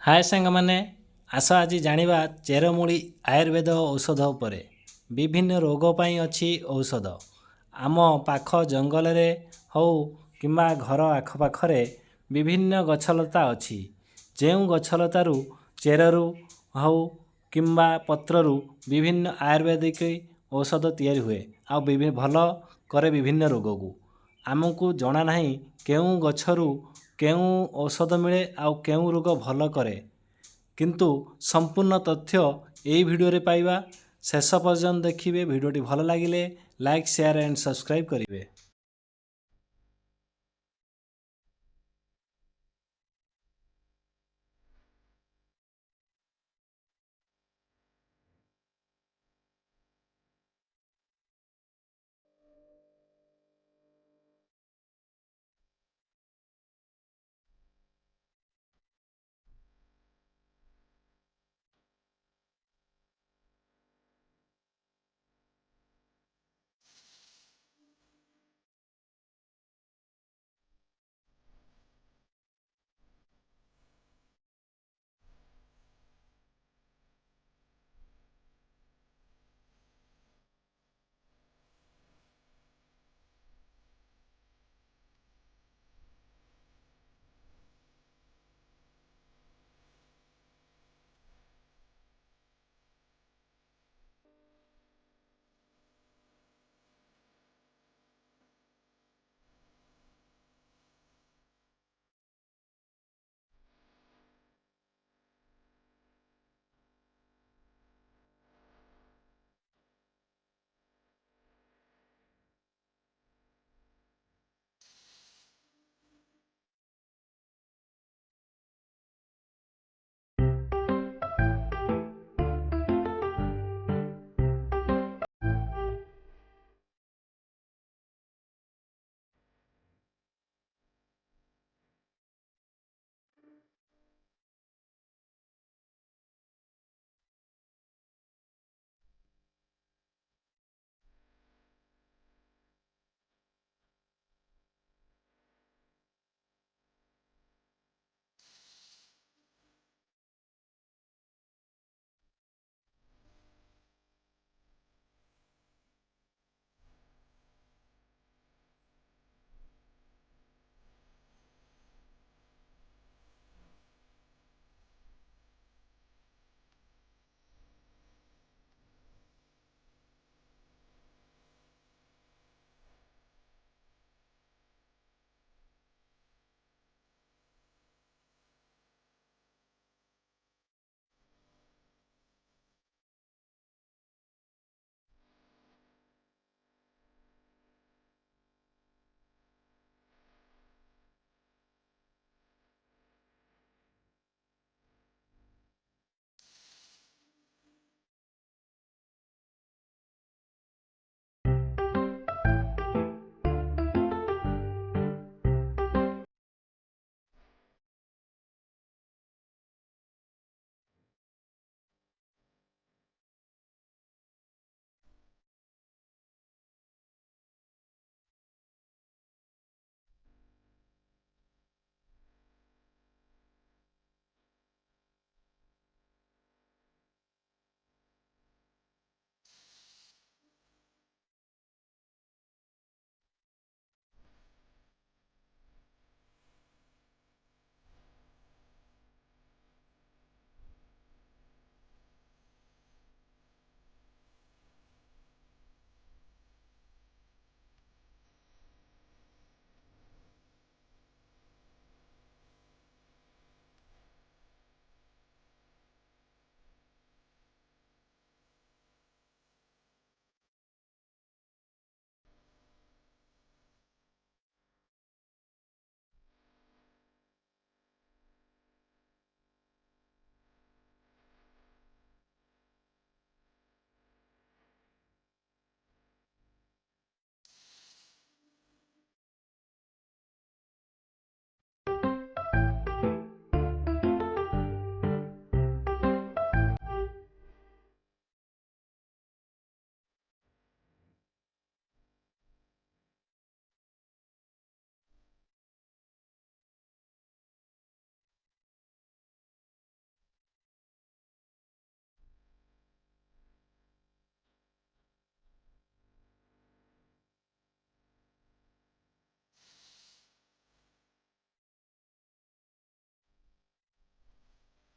हाय सांग माने आस आज जानिबा चेरमूली आयुर्वेद औषध उपरे विभिन्न रोग पई अछि औषध आम पाख जंगल रे हौ किंबा घर आख पाखरे विभिन्न गछलता अछि जेउ गछलतारू चेररू हौ किंबा पत्ररू विभिन्न आयुर्वेदिक औषध तैयारी हुए आ भल करे विभिन्न रोग को आमको जना नहीं केउ गछरू केउ औषध मिले आ केउ रोग भल करे किंतु संपूर्ण तथ्य यही वीडियो रे पाइबा शेष पर्यंत देखिए वीडियोटी भल लगिले लाइक शेयर एंड सब्सक्राइब करिवे।